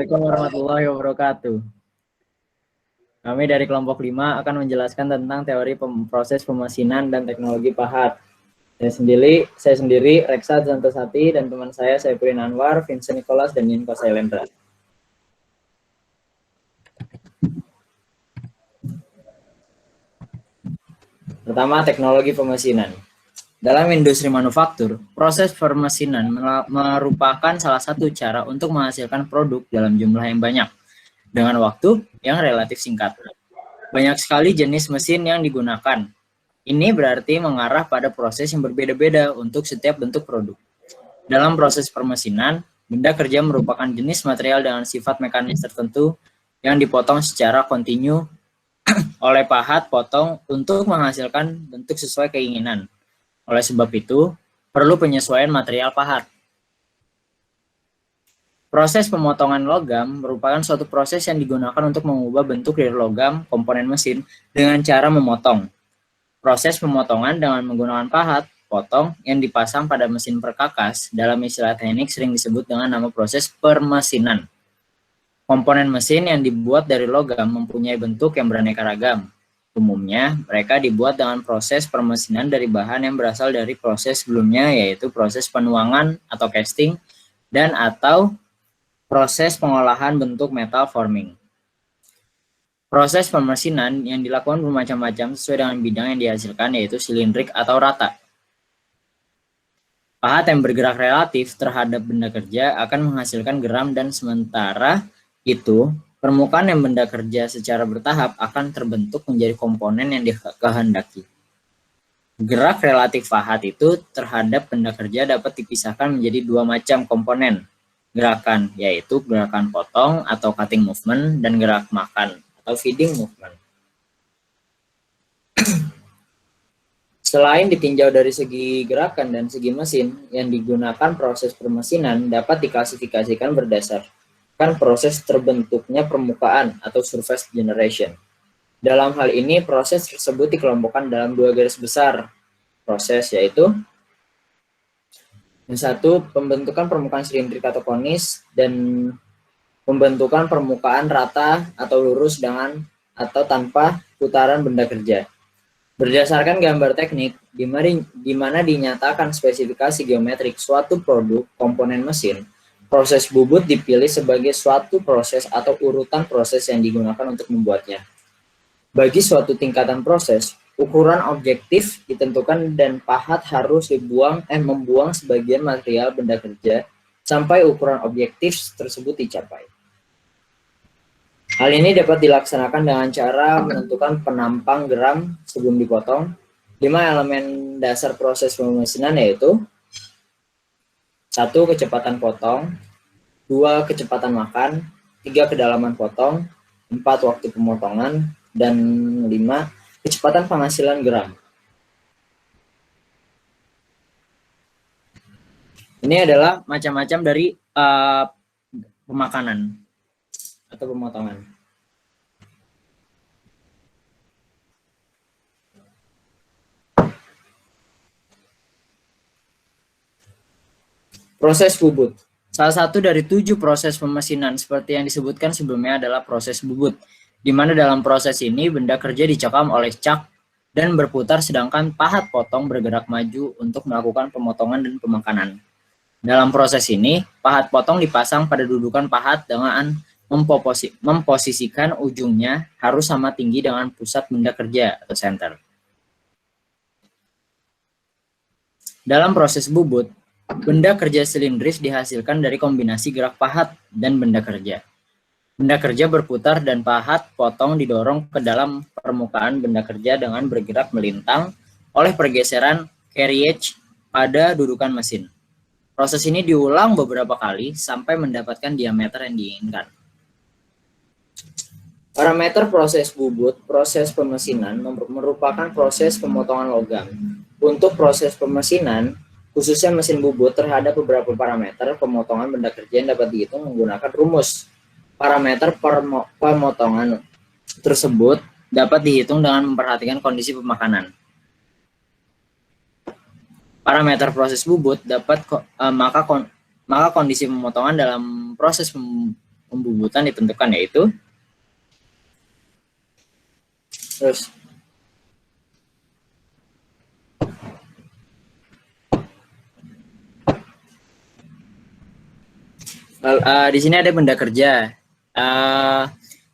Assalamualaikum warahmatullahi wabarakatuh. Kami dari kelompok 5 akan menjelaskan tentang teori proses pemesinan dan teknologi pahat. Saya sendiri Reksa Santosati, dan teman saya Saifulin Anwar, Vincent Nicholas, dan Yinko Sailendra. Pertama, teknologi pemesinan. Dalam industri manufaktur, proses pemesinan merupakan salah satu cara untuk menghasilkan produk dalam jumlah yang banyak dengan waktu yang relatif singkat. Banyak sekali jenis mesin yang digunakan. Ini berarti mengarah pada proses yang berbeda-beda untuk setiap bentuk produk. Dalam proses permesinan, benda kerja merupakan jenis material dengan sifat mekanis tertentu yang dipotong secara kontinu oleh pahat potong untuk menghasilkan bentuk sesuai keinginan. Oleh sebab itu, perlu penyesuaian material pahat. Proses pemotongan logam merupakan suatu proses yang digunakan untuk mengubah bentuk dari logam komponen mesin dengan cara memotong. Proses pemotongan dengan menggunakan pahat potong yang dipasang pada mesin perkakas dalam istilah teknik sering disebut dengan nama proses permesinan. Komponen mesin yang dibuat dari logam mempunyai bentuk yang beraneka ragam. Umumnya, mereka dibuat dengan proses permesinan dari bahan yang berasal dari proses sebelumnya, yaitu proses penuangan atau casting, dan atau proses pengolahan bentuk metal forming. Proses pemesinan yang dilakukan bermacam-macam sesuai dengan bidang yang dihasilkan, yaitu silindrik atau rata. Pahat yang bergerak relatif terhadap benda kerja akan menghasilkan geram, dan sementara itu, permukaan yang benda kerja secara bertahap akan terbentuk menjadi komponen yang dikehendaki. Gerak relatif pahat itu terhadap benda kerja dapat dipisahkan menjadi dua macam komponen. Gerakan, yaitu gerakan potong atau cutting movement, dan gerak makan atau feeding movement. Selain ditinjau dari segi gerakan dan segi mesin, yang digunakan proses permesinan dapat diklasifikasikan berdasarkan proses terbentuknya permukaan atau surface generation. Dalam hal ini, proses tersebut dikelompokkan dalam dua garis besar proses, yaitu yang satu, pembentukan permukaan silindrik atau konis, dan pembentukan permukaan rata atau lurus dengan atau tanpa putaran benda kerja. Berdasarkan gambar teknik, di mana dinyatakan spesifikasi geometrik suatu produk komponen mesin, proses bubut dipilih sebagai suatu proses atau urutan proses yang digunakan untuk membuatnya. Bagi suatu tingkatan proses, ukuran objektif ditentukan dan pahat harus membuang sebagian material benda kerja sampai ukuran objektif tersebut dicapai. Hal ini dapat dilaksanakan dengan cara menentukan penampang geram sebelum dipotong. 5 elemen dasar proses pemesinan yaitu 1. Kecepatan potong, 2. Kecepatan makan, 3. Kedalaman potong, 4. Waktu pemotongan, dan 5. Kecepatan penghasilan geram. Ini adalah macam-macam dari pemakanan atau pemotongan. Proses bubut. Salah satu dari 7 proses pemesinan seperti yang disebutkan sebelumnya adalah proses bubut, di mana dalam proses ini benda kerja dicekam oleh cak dan berputar, sedangkan pahat potong bergerak maju untuk melakukan pemotongan dan pemakanan. Dalam proses ini, pahat potong dipasang pada dudukan pahat dengan memposisikan ujungnya harus sama tinggi dengan pusat benda kerja atau center. Dalam proses bubut, benda kerja silindris dihasilkan dari kombinasi gerak pahat dan benda kerja. Benda kerja berputar dan pahat potong didorong ke dalam permukaan benda kerja dengan bergerak melintang oleh pergeseran carriage pada dudukan mesin. Proses ini diulang beberapa kali sampai mendapatkan diameter yang diinginkan. Parameter proses bubut, proses pemesinan merupakan proses pemotongan logam. Untuk proses pemesinan, khususnya mesin bubut, terhadap beberapa parameter pemotongan benda kerja yang dapat dihitung menggunakan rumus. Parameter pemotongan tersebut dapat dihitung dengan memperhatikan kondisi pemakanan. Parameter proses bubut dapat maka kondisi pemotongan dalam proses pembubutan ditentukan, yaitu terus di sini ada benda kerja.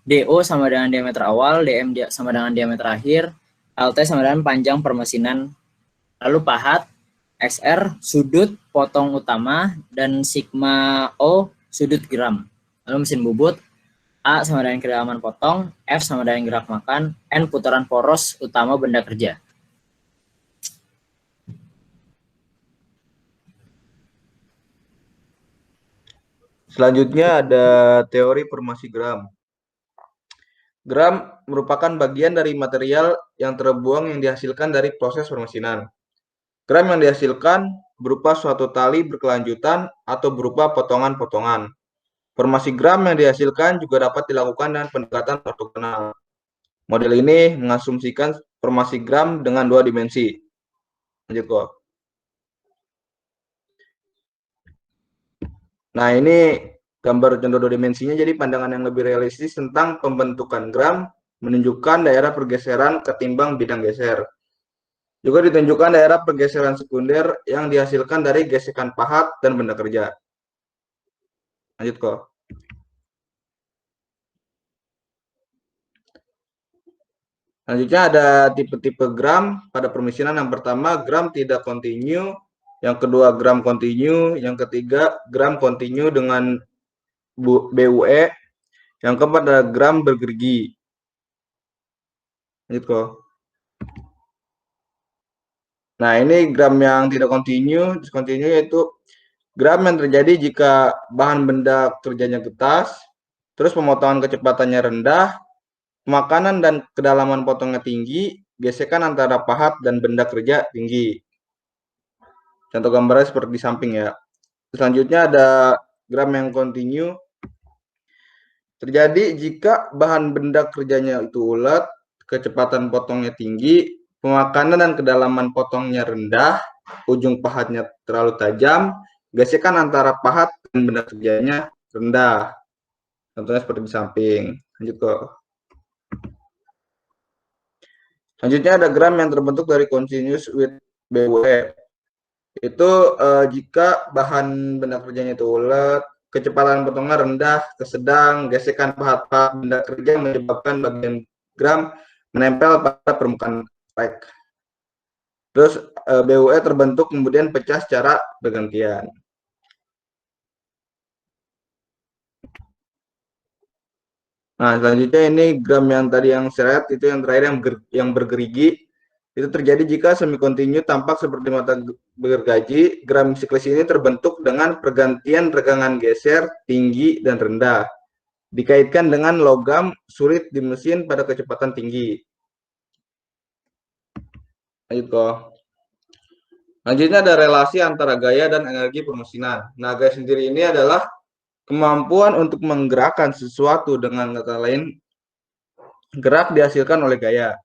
DO sama dengan diameter awal, DM sama dengan diameter akhir, LT sama dengan panjang permesinan. Lalu pahat, XR sudut potong utama, dan sigma O sudut geram. Lalu mesin bubut, A sama dengan kedalaman potong, F sama dengan gerak makan, N putaran poros utama benda kerja. Selanjutnya ada teori formasi gram. Gram merupakan bagian dari material yang terbuang yang dihasilkan dari proses permesinan. Gram yang dihasilkan berupa suatu tali berkelanjutan atau berupa potongan-potongan. Formasi gram yang dihasilkan juga dapat dilakukan dengan pendekatan ortogonal. Model ini mengasumsikan formasi gram dengan dua dimensi. Lanjut kok. Nah, ini gambar contoh dua dimensinya, jadi pandangan yang lebih realistis tentang pembentukan gram menunjukkan daerah pergeseran ketimbang bidang geser. Juga ditunjukkan daerah pergeseran sekunder yang dihasilkan dari gesekan pahat dan benda kerja. Lanjut kok. Selanjutnya ada tipe-tipe gram pada permesinan. Yang pertama, gram tidak kontinu. Yang kedua, gram kontinu. Yang ketiga, gram kontinu dengan BUE. Yang keempat adalah gram bergerigi. Lanjut kok. Nah, ini gram yang tidak kontinu. Diskontinu yaitu gram yang terjadi jika bahan benda kerjanya getas, terus pemotongan kecepatannya rendah, pemakanan dan kedalaman potongnya tinggi, gesekan antara pahat dan benda kerja tinggi. Contoh gambarnya seperti di samping ya. Selanjutnya ada gram yang kontinu. Terjadi jika bahan benda kerjanya itu ulet, kecepatan potongnya tinggi, pemakanan dan kedalaman potongnya rendah, ujung pahatnya terlalu tajam, gesekan antara pahat dan benda kerjanya rendah. Contohnya seperti di samping. Lanjut kok. Selanjutnya ada gram yang terbentuk dari continuous with BUE. Itu jika bahan benda kerjanya itu ulet, kecepatan potongnya rendah ke sedang, gesekan pahat-pahat benda kerja menyebabkan bagian gram menempel pada permukaan rek. Terus BUE terbentuk kemudian pecah secara bergantian. Nah, selanjutnya ini gram yang tadi yang seret, itu yang terakhir yang bergerigi. Itu terjadi jika semi kontinu tampak seperti mata bergergaji. Gram siklis ini terbentuk dengan pergantian regangan geser, tinggi, dan rendah. Dikaitkan dengan logam sulit di mesin pada kecepatan tinggi. Lanjut kok. Lanjutnya ada relasi antara gaya dan energi permesinan. Nah, gaya sendiri ini adalah kemampuan untuk menggerakkan sesuatu, dengan kata lain, gerak dihasilkan oleh gaya.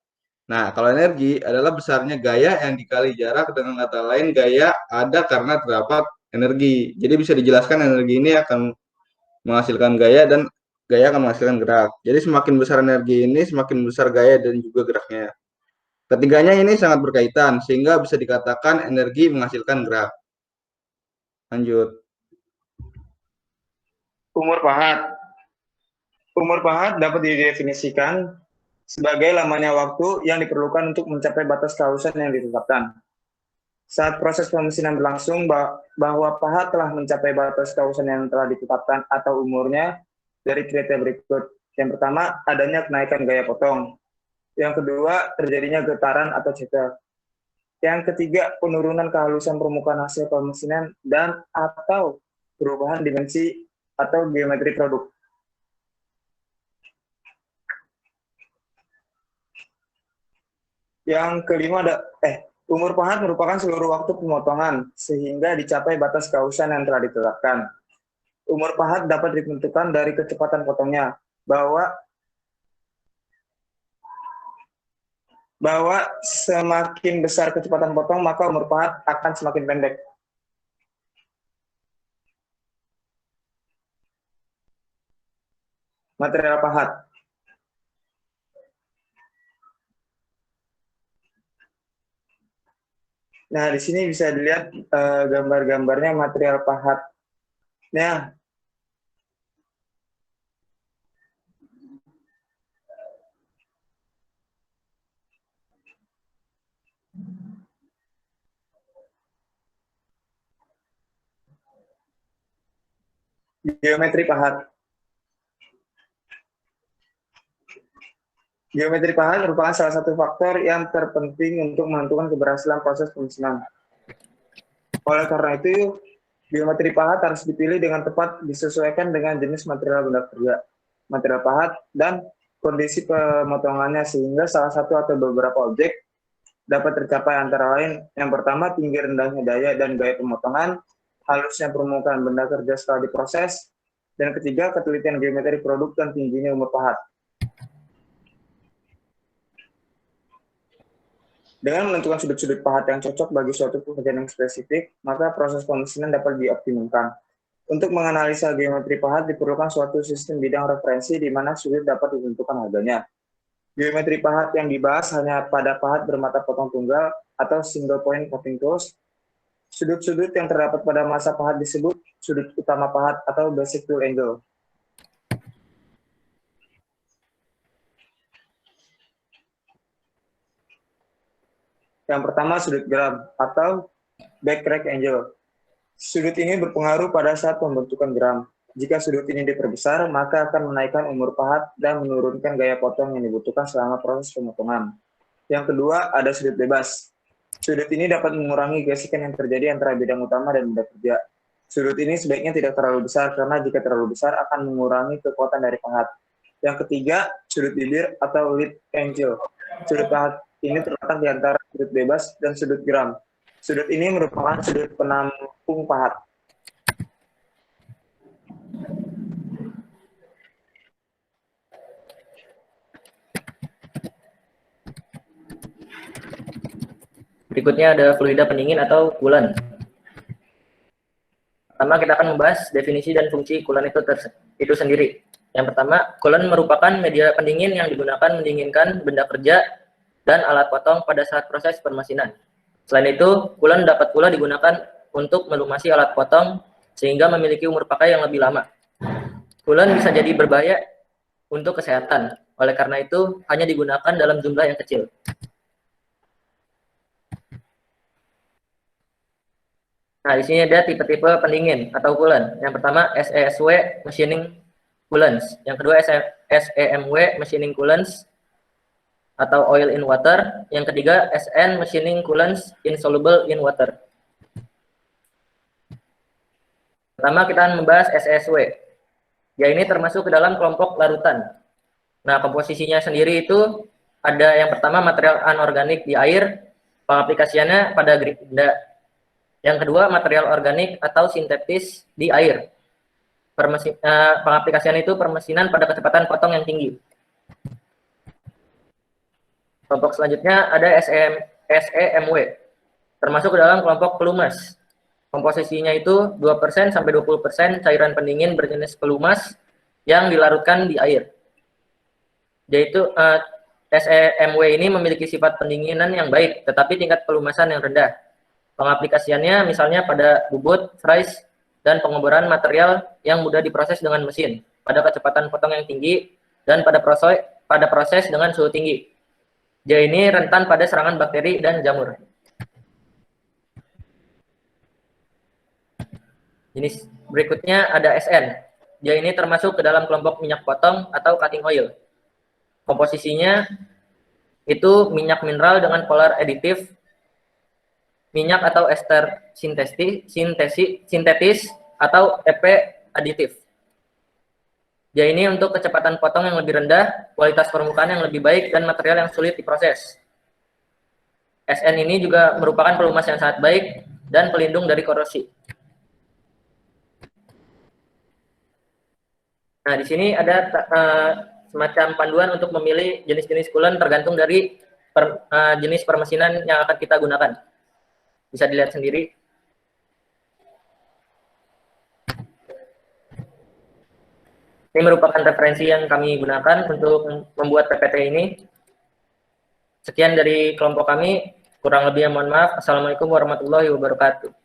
Nah, kalau energi adalah besarnya gaya yang dikali jarak, dengan kata lain gaya ada karena terdapat energi. Jadi bisa dijelaskan energi ini akan menghasilkan gaya dan gaya akan menghasilkan gerak. Jadi semakin besar energi ini, semakin besar gaya dan juga geraknya. Ketiganya ini sangat berkaitan, sehingga bisa dikatakan energi menghasilkan gerak. Lanjut. Umur pahat. Umur pahat dapat didefinisikan sebagai lamanya waktu yang diperlukan untuk mencapai batas kausan yang ditetapkan. Saat proses pemesinan berlangsung, bahwa pahat telah mencapai batas kausan yang telah ditetapkan atau umurnya dari kriteria berikut. Yang pertama, adanya kenaikan gaya potong. Yang kedua, terjadinya getaran atau cekel. Yang ketiga, penurunan kehalusan permukaan hasil pemesinan dan atau perubahan dimensi atau geometri produk. Yang kelima ada umur pahat merupakan seluruh waktu pemotongan sehingga dicapai batas kausan yang telah ditetapkan. Umur pahat dapat ditentukan dari kecepatan potongnya, bahwa semakin besar kecepatan potong, maka umur pahat akan semakin pendek. material pahat. Nah, di sini bisa dilihat gambar-gambarnya material pahat. Nah, geometri pahat. Geometri pahat merupakan salah satu faktor yang terpenting untuk menentukan keberhasilan proses pemesinan. Oleh karena itu, geometri pahat harus dipilih dengan tepat disesuaikan dengan jenis material benda kerja, material pahat, dan kondisi pemotongannya sehingga salah satu atau beberapa objek dapat tercapai antara lain. Yang pertama, tinggi rendahnya daya dan gaya pemotongan, halusnya permukaan benda kerja setelah diproses, dan ketiga, ketelitian geometri produk dan tingginya umur pahat. Dengan menentukan sudut-sudut pahat yang cocok bagi suatu pekerjaan yang spesifik, maka proses pemesinan dapat dioptimalkan. Untuk menganalisa geometri pahat diperlukan suatu sistem bidang referensi di mana sudut dapat ditentukan harganya. Geometri pahat yang dibahas hanya pada pahat bermata potong tunggal atau single point cutting tools. Sudut-sudut yang terdapat pada masa pahat disebut sudut utama pahat atau basic tool angle. Yang pertama, sudut geram atau back crack angle. Sudut ini berpengaruh pada saat pembentukan geram. Jika sudut ini diperbesar, maka akan menaikkan umur pahat dan menurunkan gaya potong yang dibutuhkan selama proses pemotongan. Yang kedua, ada sudut bebas. Sudut ini dapat mengurangi gesekan yang terjadi antara bidang utama dan benda kerja. Sudut ini sebaiknya tidak terlalu besar, karena jika terlalu besar akan mengurangi kekuatan dari pahat. Yang ketiga, sudut bibir atau lip angle. Sudut pahat ini terletak di antara sudut bebas dan sudut geram. Sudut ini merupakan sudut penampung pahat. Berikutnya ada fluida pendingin atau coolant. Pertama kita akan membahas definisi dan fungsi coolant itu sendiri. Yang pertama, coolant merupakan media pendingin yang digunakan mendinginkan benda kerja dan alat potong pada saat proses permesinan. Selain itu, coolant dapat pula digunakan untuk melumasi alat potong sehingga memiliki umur pakai yang lebih lama. Coolant bisa jadi berbahaya untuk kesehatan. Oleh karena itu, hanya digunakan dalam jumlah yang kecil. Nah, di sini ada tipe-tipe pendingin atau coolant. Yang pertama SESW machining coolants. Yang kedua SEMW machining coolants atau oil in water. Yang ketiga SN machining coolants insoluble in water. Pertama kita akan membahas SESW. Ya, ini termasuk ke dalam kelompok larutan. Nah, komposisinya sendiri itu ada yang pertama material anorganik di air, pengaplikasiannya pada benda. Yang kedua, material organik atau sintetis di air. Pengaplikasian itu permesinan pada kecepatan potong yang tinggi. Kelompok selanjutnya ada SEMW, termasuk ke dalam kelompok pelumas. Komposisinya itu 2% sampai 20% cairan pendingin berjenis pelumas yang dilarutkan di air. Yaitu SEMW ini memiliki sifat pendinginan yang baik, tetapi tingkat pelumasan yang rendah. Pengaplikasiannya misalnya pada bubut, fries, dan pengoboran material yang mudah diproses dengan mesin, pada kecepatan potong yang tinggi, dan pada proses dengan suhu tinggi. Dia ini rentan pada serangan bakteri dan jamur. Jenis berikutnya ada SN. Dia ini termasuk ke dalam kelompok minyak potong atau cutting oil. Komposisinya itu minyak mineral dengan polar aditif, minyak atau ester sintetis atau EP aditif. Dia ini untuk kecepatan potong yang lebih rendah, kualitas permukaan yang lebih baik, dan material yang sulit diproses. SN ini juga merupakan pelumas yang sangat baik dan pelindung dari korosi. Nah, di sini ada semacam panduan untuk memilih jenis-jenis coolant tergantung dari jenis permesinan yang akan kita gunakan. Bisa dilihat sendiri. Ini merupakan referensi yang kami gunakan untuk membuat PPT ini. Sekian dari kelompok kami, kurang lebihnya mohon maaf. Assalamualaikum warahmatullahi wabarakatuh.